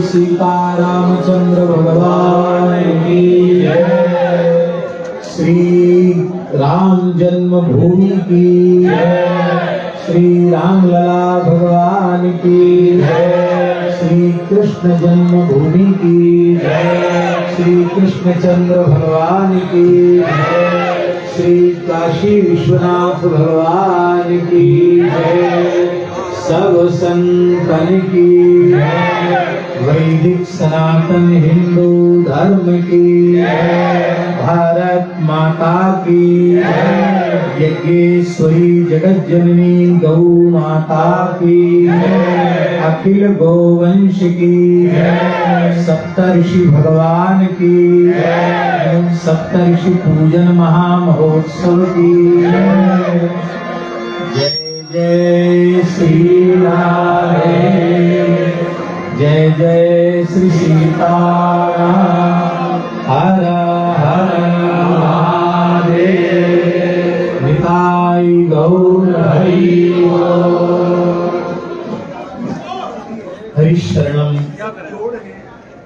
सीतारामचंद्र भगवान की जय। श्री राम जन्मभूमि की जय। श्री रामलला भगवान की जय। श्री कृष्ण जन्मभूमि की जय। श्री कृष्णचंद्र भगवान की जय। श्री काशी विश्वनाथ भगवान की जय। सब संतन की जय। वैदिक सनातन हिंदू धर्म की जय। भारत माता की जय। यज्ञेश्वरी जगत जननी गौ माता की जय। अखिल गोवंश की जय। सप्तऋषि भगवान की जय। सप्तऋषि पूजन महामहोत्सव की जय। जय जय श्री राधे। जय जय श्री सीताराम। हर हर महादेव। निताय गौर हरि हरि शरणम।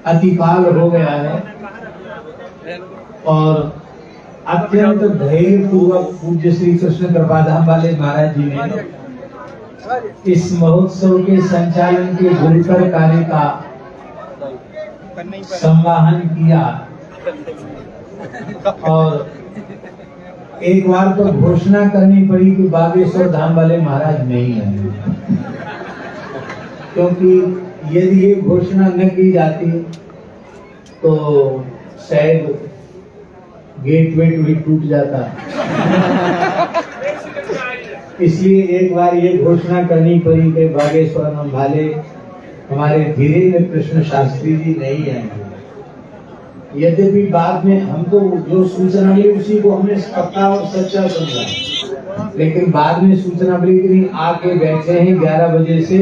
अतिकाल हो गया है और अत्यंत धैर्य पूर्वक पूज्य श्री कृष्ण कृपाधाम वाले महाराज जी ने इस महोत्सव के संचालन के गुरुकर कार्य का संवाहन किया और एक बार तो घोषणा करनी पड़ी कि बागेश्वर धाम वाले महाराज नहीं आए, क्योंकि यदि ये घोषणा न की जाती तो शायद गेट वेट भी टूट जाता। इसलिए एक बार ये घोषणा करनी पड़ी कि बागेश्वर भाले हमारे धीरेन्द्र कृष्ण शास्त्री जी नहीं आएंगे। यद्यपि बाद में हम तो जो सूचना मिली उसी को हमने पक्का और सच्चा समझा, लेकिन बाद में सूचना मिली कि आके बैठे हैं 11 बजे से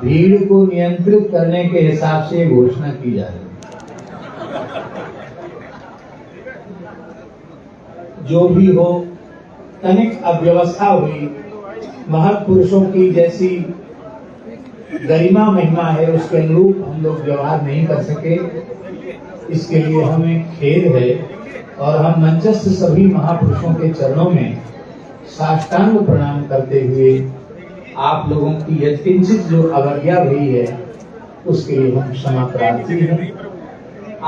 भीड़ को नियंत्रित करने के हिसाब से घोषणा की जा रही है। जो भी हो, तनिक अव्यवस्था हुई, महापुरुषों की जैसी गरिमा महिमा है उसके अनुरूप हम लोग व्यवहार नहीं कर सके, इसके लिए हमें खेद है और हम मंचस्थ सभी महापुरुषों के चरणों में साष्टांग प्रणाम करते हुए आप लोगों की यत्किंचित जो अवज्ञा हुई है उसके लिए हम क्षमा प्रार्थी हैं।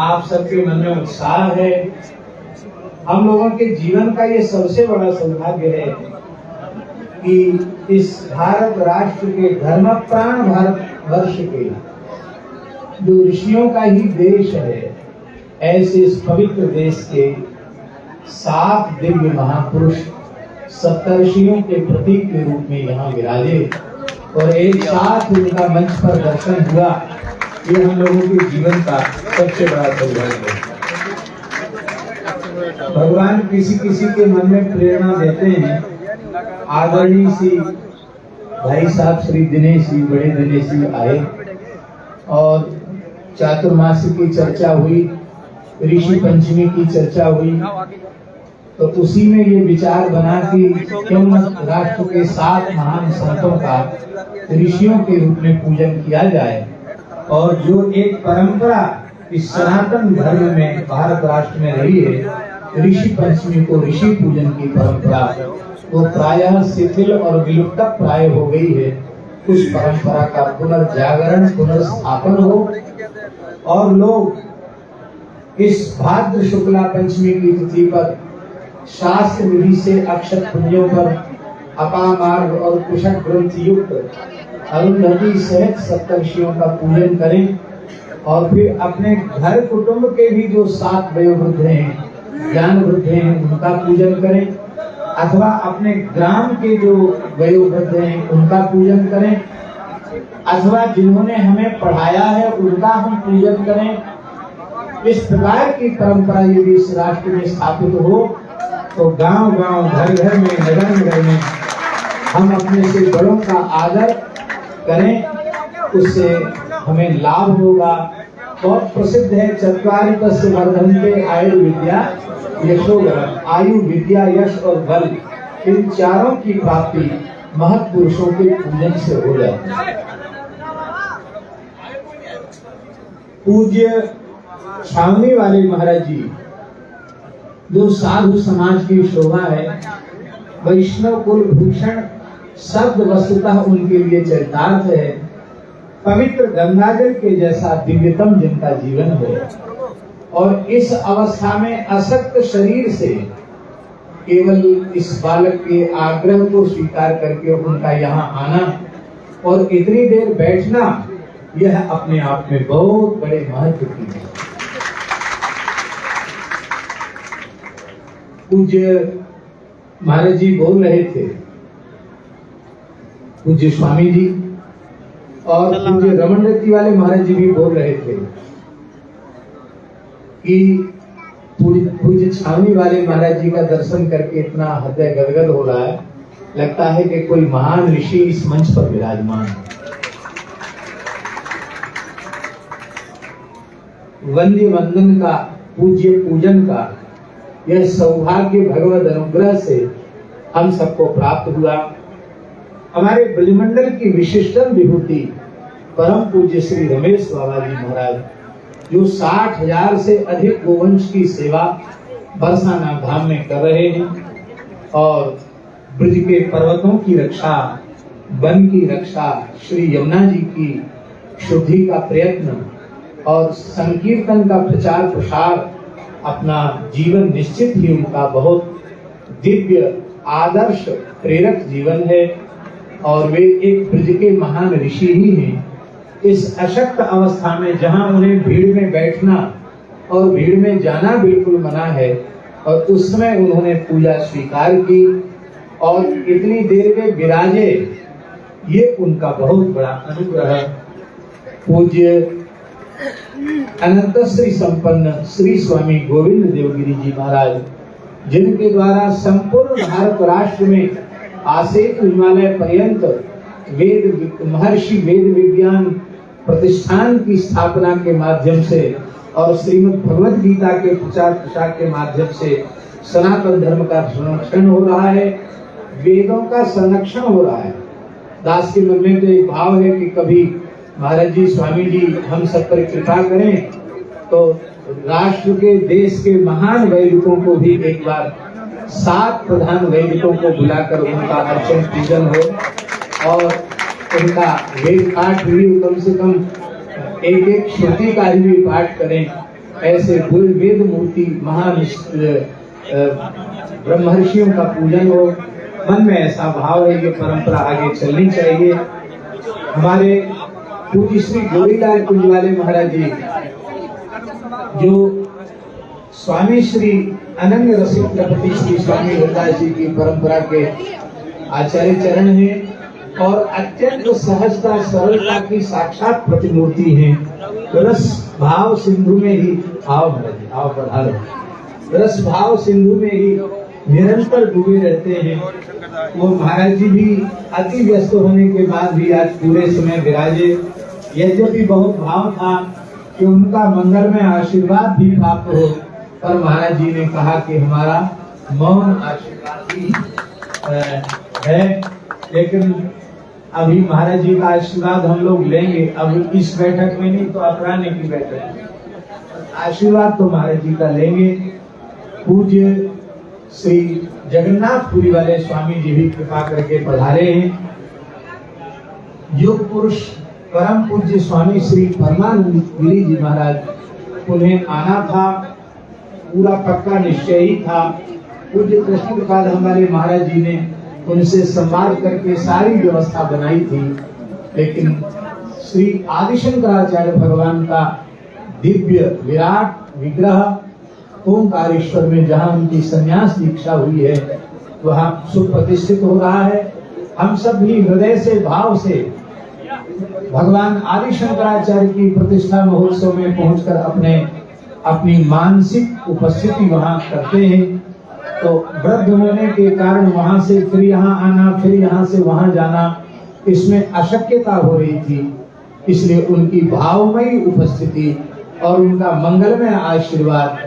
आप सबके मन में उत्साह है। हम लोगों के जीवन का ये सबसे बड़ा सौभाग्य है कि इस भारत राष्ट्र के धर्म प्राण भारत वर्ष के जो ऋषियों का ही देश है, ऐसे इस पवित्र देश के 7 दिव्य महापुरुष सप्तर्षियों के प्रतीक के रूप में यहाँ विराजे और एक साथ उनका मंच पर दर्शन हुआ। ये हम लोगों के जीवन का सबसे बड़ा सौभाग्य है। भगवान किसी किसी के मन में प्रेरणा देते हैं। आदरणीय श्री भाई साहब श्री दिनेश जी, बड़े दिनेश जी आए और चातुर्मास्य की चर्चा हुई, ऋषि पंचमी की चर्चा हुई, तो उसी में ये विचार बना कि क्यों न राष्ट्र के 7 महान संतों का ऋषियों के रूप में पूजन किया जाए। और जो एक परंपरा इस सनातन धर्म में भारत राष्ट्र में रही है, ऋषि पंचमी को ऋषि पूजन की परंपरा, वो प्रायः शिथिल और विलुप्त प्राय हो गई है। उस परंपरा का पुनर्जागरण, पुनर्स्थापन हो और लोग इस भाद्र शुक्ला पंचमी की तिथि पर शास्त्र विधि से अक्षत पुंजों पर अपामार्ग और कुशक ग्रंथ युक्त अरुंधति सहित सप्तर्षियों का पूजन करें और फिर अपने घर कुटुंब के भी जो 7 वयोवृद्ध हैं, ज्ञान वृद्ध हैं, उनका पूजन करें, अथवा अपने ग्राम के जो वयोवृद्ध हैं उनका पूजन करें, अथवा जिन्होंने हमें पढ़ाया है उनका हम पूजन करें। इस प्रकार की परंपरा यदि इस राष्ट्र में स्थापित हो तो गांव गांव, घर घर में, नगर नगर में हम अपने से बड़ों का आदर करें, उससे हमें लाभ होगा। बहुत प्रसिद्ध है, चत्वारि तस्य वर्धन्ते आयु विद्या यशोधर्म। आयु, विद्या, यश और बल, इन चारों की प्राप्ति महत्पुरुषों के पूजन से हो जाती है। पूज्य छावनी वाले महाराज जी जो साधु समाज की शोभा है, वैष्णव कुल भूषण शब्द वस्तुतः उनके लिए चरितार्थ है। पवित्र गंगाजल के जैसा दिव्यतम जिनका जीवन है और इस अवस्था में असक्त शरीर से केवल इस बालक के आग्रह को स्वीकार करके उनका यहाँ आना और इतनी देर बैठना, यह अपने आप में बहुत बड़े महत्व की है। पूज्य महाराज जी बोल रहे थे, पूज्य स्वामी जी और पूज्य रमन रेती वाले महाराज जी भी बोल रहे थे कि पूज्य छावनी वाले महाराज जी का दर्शन करके इतना हृदय गदगद हो रहा है, लगता है कि कोई महान ऋषि इस मंच पर विराजमान है। वंद्य वंदन का, पूज्य पूजन का यह सौभाग्य भगवत अनुग्रह से हम सबको प्राप्त हुआ। हमारे ब्रजमंडल की विशिष्टम विभूति परम पूज्य श्री रमेश बाबा जी महाराज, जो 60,000 से अधिक गोवंश की सेवा बरसाना धाम में कर रहे हैं और ब्रज के पर्वतों की रक्षा, वन की रक्षा, श्री यमुना जी की शुद्धि का प्रयत्न और संकीर्तन का प्रचार प्रसार, अपना जीवन निश्चित ही उनका बहुत दिव्य आदर्श प्रेरक जीवन है और वे एक ब्रज के महान ऋषि ही हैं। इस अशक्त अवस्था में जहां उन्हें भीड़ में बैठना और भीड़ में जाना बिल्कुल मना है, और उस समय उन्होंने पूजा स्वीकार की और इतनी देर में विराजे, ये उनका बहुत बड़ा अनुग्रह है। पूज्य अनंत श्री संपन्न श्री स्वामी गोविंद देवगिरी जी महाराज, जिनके द्वारा संपूर्ण भारत राष्ट्र में आसेत हिमालय पर्यंत महर्षि वेद विज्ञान प्रतिष्ठान की स्थापना के माध्यम से और श्रीमद् भगवद गीता के प्रचार प्रसार के माध्यम से सनातन धर्म का संरक्षण हो रहा है, वेदों का संरक्षण हो रहा है। दास के मन में तो एक भाव है कि कभी महाराज जी, स्वामी जी हम सब पर कृपा करें तो राष्ट्र के, देश के महान वैदिकों को भी एक बार 7 प्रधान वैदिकों को बुलाकर उनका अर्चन पूजन हो और उनका वेद पाठ भी कम से कम एक श्रुति का भी पाठ करें। ऐसे वेद मूर्ति महान ब्रह्मर्षियों का पूजन हो, मन में ऐसा भाव है, ये परंपरा आगे चलनी चाहिए। हमारे पूज्य श्री गोरीलाल कुंजवाले महाराज जी, जो स्वामी श्री अनंग रसिक प्रपति श्री स्वामी हरदास जी की परंपरा के आचार्य चरण हैं और अत्यंत सहजता सरलता की साक्षात प्रतिमूर्ति हैं। रस भाव सिंधु में ही आओ महाराज, आओ पधारो। रस भाव सिंधु में ही निरंतर डूबे रहते हैं। वो महाराज जी भी अति व्यस्त होने के बाद भी आज पूरे समय विराजे। यद्यपि बहुत भाव था कि उनका मंगल में आशीर्वाद भी प्राप्त हो, पर महाराज जी ने कहा कि हमारा मौन आशीर्वाद ही है। लेकिन अभी महाराज जी का आशीर्वाद हम लोग लेंगे, अब इस बैठक में नहीं तो अपराह्न की बैठक में आशीर्वाद तो महाराज जी का लेंगे। पूज्य श्री जगन्नाथपुरी वाले स्वामी जी भी कृपा करके पधारे हैं। युग पुरुष परम पूज्य स्वामी श्री परमानंद गिरी जी महाराज, उन्हें आना था, पूरा पक्का निश्चय ही था। पूज्य कृष्ण कृपाल हमारे महाराज जी ने उनसे संवाद करके सारी व्यवस्था बनाई थी, लेकिन श्री आदिशंकराचार्य भगवान का दिव्य विराट विग्रह ओंकारेश्वर में जहाँ उनकी संन्यास दीक्षा हुई है वहाँ सुप्रतिष्ठित हो रहा है। हम सब भी हृदय से भाव से भगवान आदिशंकराचार्य की प्रतिष्ठा महोत्सव में पहुंचकर अपनी मानसिक उपस्थिति वहाँ करते हैं। तो वृद्ध होने के कारण वहाँ से फिर यहाँ आना, फिर यहाँ से वहाँ जाना, इसमें अशक्यता हो रही थी। इसलिए उनकी भावमयी उपस्थिति और उनका मंगलमय आशीर्वाद,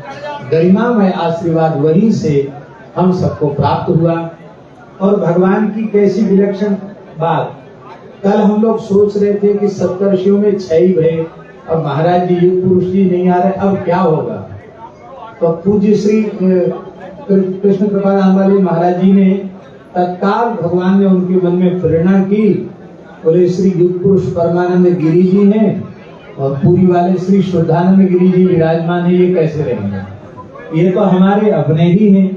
गरिमामय आशीर्वाद वहीं से हम सबको प्राप्त हुआ। और भगवान की कैसी विलक्षण बात, कल हम लोग सोच रहे थे कि सप्तर्षियों में 6 ही भय और महाराज जी युग पुरुष जी नहीं आ रहे, अब क्या होगा। तो पूज्य श्री कृष्ण कृपाल वाले महाराज जी ने तत्काल भगवान ने उनके मन में प्रेरणा की, बोले श्री युग पुरुष परमानंद गिरी जी हैं और पूरी वाले श्री शुद्धानंद गिरी जी विराजमान है, ये कैसे रहेंगे, ये तो हमारे अपने ही हैं।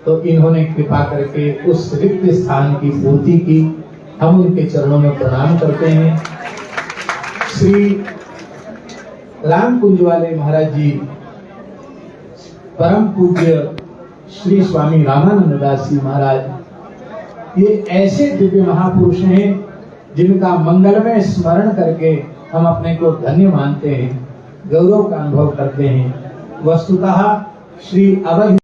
तो इन्होंने कृपा करके उस रिक्त स्थान की पूर्ति की। हम उनके चरणों में प्रणाम करते हैं। श्री राम कुंज वाले महाराज जी, परम पूज्य श्री स्वामी रामानंद दास जी महाराज, ये ऐसे दिव्य महापुरुष हैं जिनका मंगलमय स्मरण करके हम अपने को धन्य मानते हैं, गौरव का अनुभव करते हैं। वस्तुतः श्री अवध